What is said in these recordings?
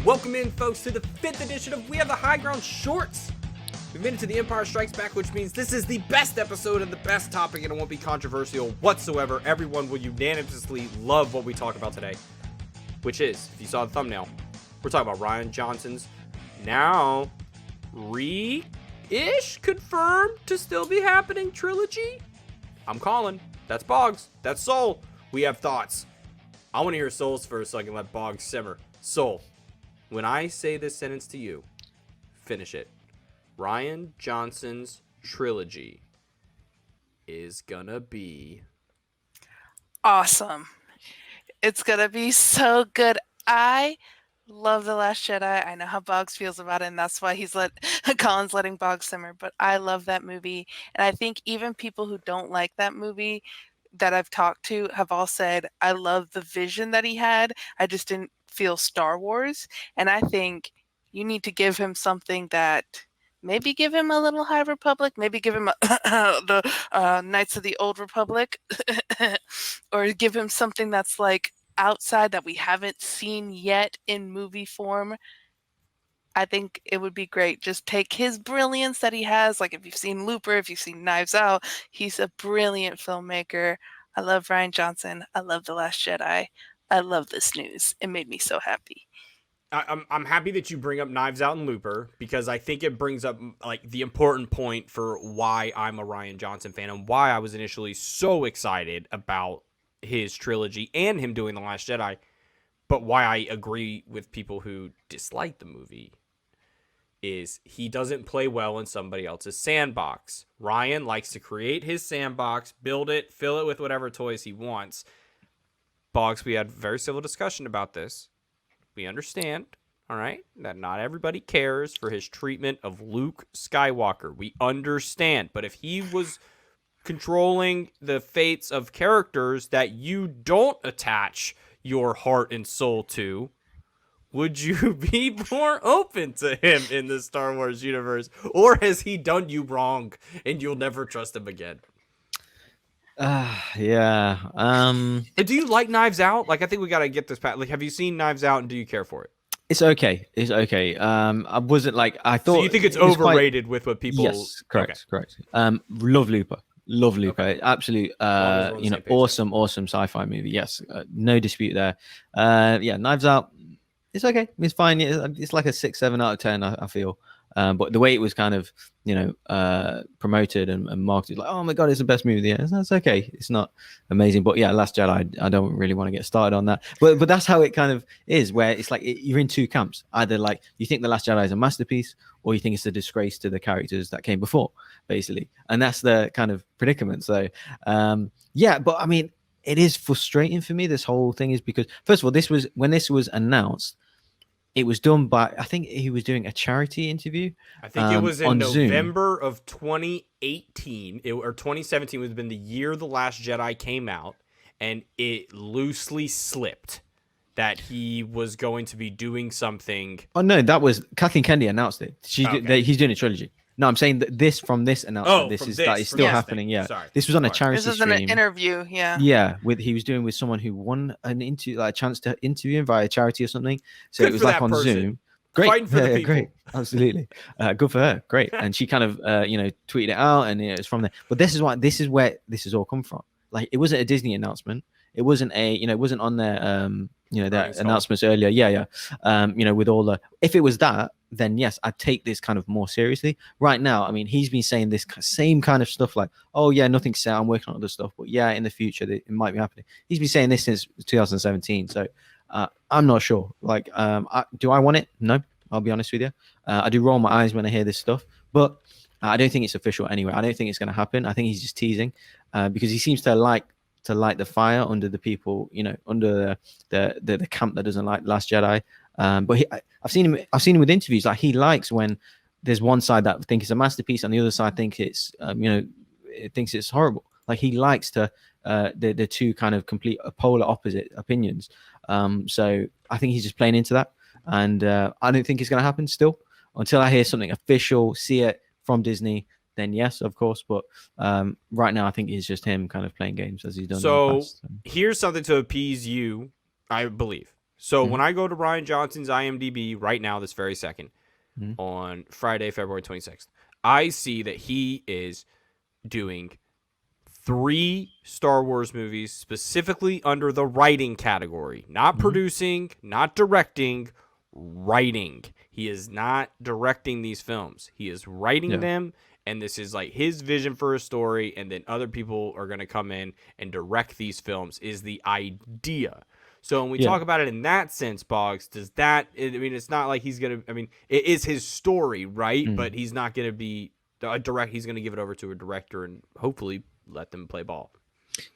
Welcome in, folks, to the 5th edition of We Have the High Ground Shorts. We've made it to The Empire Strikes Back, which means this is the best episode and the best topic, and it won't be controversial whatsoever. Everyone will unanimously love what we talk about today, which is, if you saw the thumbnail, we're talking about Rian Johnson's now re-ish confirmed to still be happening trilogy. I'm Colin. That's Bogz. That's Soul. We have thoughts. I want to hear Soul's first so I can let Bogz simmer. Soul, when I say this sentence to you, finish it. Rian Johnson's trilogy is gonna be awesome. It's gonna be so good. I love The Last Jedi. I know how Bogz feels about it, and that's why Colin's letting Bogz simmer. But I love that movie, and I think even people who don't like that movie that I've talked to have all said, I love the vision that he had. I just didn't feel Star Wars, and I think you need to give him something that maybe give him a little High Republic, maybe give him the Knights of the Old Republic, or give him something that's like outside that we haven't seen yet in movie form. I think it would be great. Just take his brilliance that he has. Like if you've seen Looper, if you've seen Knives Out, he's a brilliant filmmaker. I love Rian Johnson. I love The Last Jedi. I love this news. It made me so happy. I'm happy that you bring up Knives Out and Looper, because I think it brings up like the important point for why I'm a Rian Johnson fan and why I was initially so excited about his trilogy and him doing The Last Jedi, but why I agree with people who dislike the movie is he doesn't play well in somebody else's sandbox. Rian likes to create his sandbox, build it, fill it with whatever toys he wants. Bogz, we had a very civil discussion about this. We understand, all right, that not everybody cares for his treatment of Luke Skywalker. We understand. But if he was controlling the fates of characters that you don't attach your heart and soul to, would you be more open to him in the Star Wars universe? Or has he done you wrong and you'll never trust him again? Yeah. Do you like Knives Out? Like, I think we got to get this back. Like, have you seen Knives Out and do you care for it? It's okay. It's okay. I wasn't like, I thought. So you think it's overrated with what people? Yes, correct, okay. Correct. Love Looper. Love Looper. Okay. Absolute, awesome sci-fi movie. Yes, no dispute there. Yeah, Knives Out. It's okay. It's fine. It's like a 6, 7 out of 10. I feel. But the way it was kind of, promoted and marketed, like, oh my god, it's the best movie. Yeah, that's okay. It's not amazing, but yeah, Last Jedi, I don't really want to get started on that. But that's how it kind of is, where it's like you're in two camps. Either like you think the Last Jedi is a masterpiece, or you think it's a disgrace to the characters that came before, basically. And that's the kind of predicament. So, yeah, but I mean, it is frustrating for me. This whole thing is because, first of all, when this was announced, it was done by, I think he was doing a charity interview. I think it was in November of 2018 or 2017 would have been the year The Last Jedi came out, and it loosely slipped that he was going to be doing something. Oh no, that was Kathleen Kennedy announced it. He's doing a trilogy. No, I'm saying that this announcement, that is still happening. Yeah, sorry. This was on a charity stream. This is an interview. Yeah. Yeah, he was doing with someone who won a chance to interview him via charity or something. So Good it was like on person. Zoom. Great, fighting for the people. Great, absolutely. Good for her. Great, and she kind of tweeted it out, and it's from there. But this is where this has all come from. Like, it wasn't a Disney announcement. It wasn't it wasn't on their their announcements earlier. Yeah. With all the, if it was that, then yes, I'd take this kind of more seriously. Right now, I mean, he's been saying this same kind of stuff, like, oh yeah, nothing's set, I'm working on other stuff, but yeah, in the future it might be happening. He's been saying this since 2017, so I'm not sure. Like, do I want it? No, I'll be honest with you. I do roll my eyes when I hear this stuff, but I don't think it's official anyway. I don't think it's going to happen. I think he's just teasing, because he seems to light the fire under the people, under the camp that doesn't like Last Jedi. But I've seen him with interviews. Like, he likes when there's one side that think it's a masterpiece and the other side think it's it thinks it's horrible. Like, he likes to the two kind of complete polar opposite opinions. So I think he's just playing into that, and I don't think it's going to happen still until I hear something official, see it from Disney. Then yes, of course. But right now, I think it's just him kind of playing games as he's done. So here's something to appease you, I believe. So when I go to Rian Johnson's IMDb right now, this very second, on Friday, February 26th, I see that he is doing 3 Star Wars movies specifically under the writing category. Not producing, not directing, writing. He is not directing these films. He is writing them, and this is like his vision for a story, and then other people are going to come in and direct these films is the idea. So when we talk about it in that sense, Bogz, does that, I mean, it's not like he's going to, I mean, it is his story, right? But he's not going to be a direct, he's going to give it over to a director and hopefully let them play ball.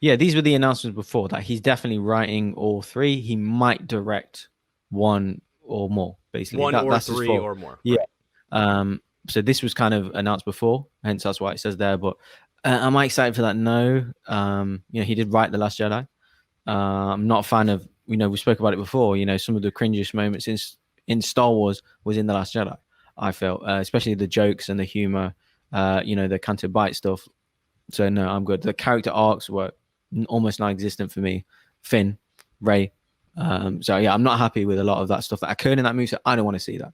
Yeah, these were the announcements before that he's definitely writing all 3. He might direct 1 or more, basically. 1 or that's 3 or more. Yeah. Right. So this was kind of announced before, hence that's why it says there. But am I excited for that? No. He did write The Last Jedi. I'm not a fan of, we spoke about it before, some of the cringiest moments in Star Wars was in The Last Jedi, I felt, especially the jokes and the humor, the Canto Bite stuff. So no, I'm good. The character arcs were almost non-existent for me. Finn, Rey. So yeah, I'm not happy with a lot of that stuff that occurred in that movie. So I don't want to see that.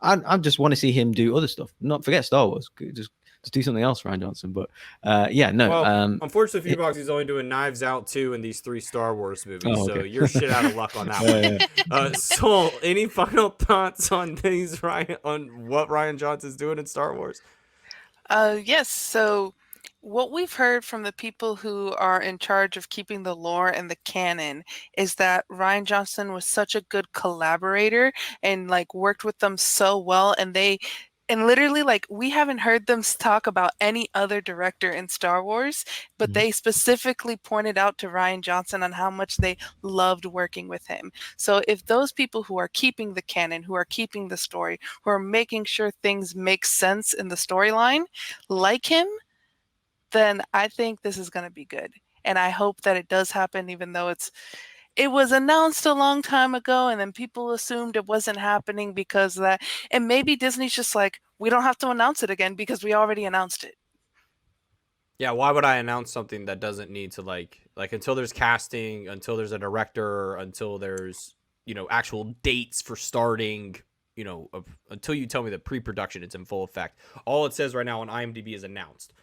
I just want to see him do other stuff. Not forget Star Wars. Just do something else, Rian Johnson. But no. Well, unfortunately for you, Bogz, he's only doing Knives Out 2 in these 3 Star Wars movies. Oh, okay. So you're shit out of luck on that one. So any final thoughts on things, Ryan, on what Rian Johnson's doing in Star Wars? Yes. So what we've heard from the people who are in charge of keeping the lore and the canon is that Rian Johnson was such a good collaborator and like worked with them so well, and literally, like, we haven't heard them talk about any other director in Star Wars, but they specifically pointed out to Rian Johnson on how much they loved working with him. So if those people who are keeping the canon, who are keeping the story, who are making sure things make sense in the storyline, like him, then I think this is going to be good. And I hope that it does happen, even though it was announced a long time ago, and then people assumed it wasn't happening because of that. And maybe Disney's just like, we don't have to announce it again because we already announced it. Yeah, why would I announce something that doesn't need to like until there's casting, until there's a director, until there's, actual dates for starting, until you tell me that pre-production is in full effect. All it says right now on IMDb is announced.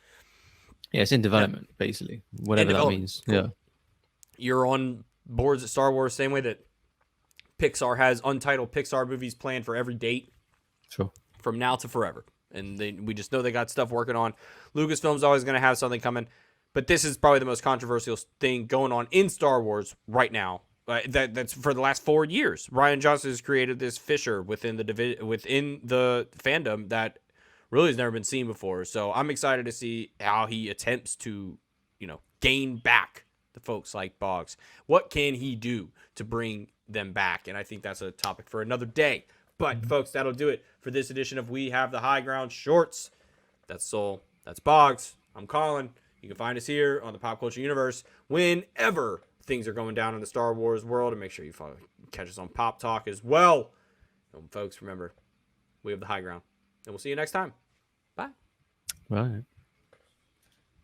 Yeah, it's in development, basically. Whatever that means. Cool. Yeah. You're on boards at Star Wars, same way that Pixar has untitled Pixar movies planned for every date. Sure. From now to forever. And we just know they got stuff working on. Lucasfilm's always going to have something coming. But this is probably the most controversial thing going on in Star Wars right now. That's for the last 4 years. Rian Johnson has created this fissure within the fandom that really has never been seen before. So I'm excited to see how he attempts to, gain back the folks like Bogz. What can he do to bring them back? And I think that's a topic for another day. But folks, that'll do it for this edition of We Have the High Ground Shorts. That's Soul. That's Bogz. I'm Colin. You can find us here on the Pop Culture Universe whenever things are going down in the Star Wars world. And make sure you catch us on Pop Talk as well. And folks, remember, we have the high ground. And we'll see you next time. Bye. Right.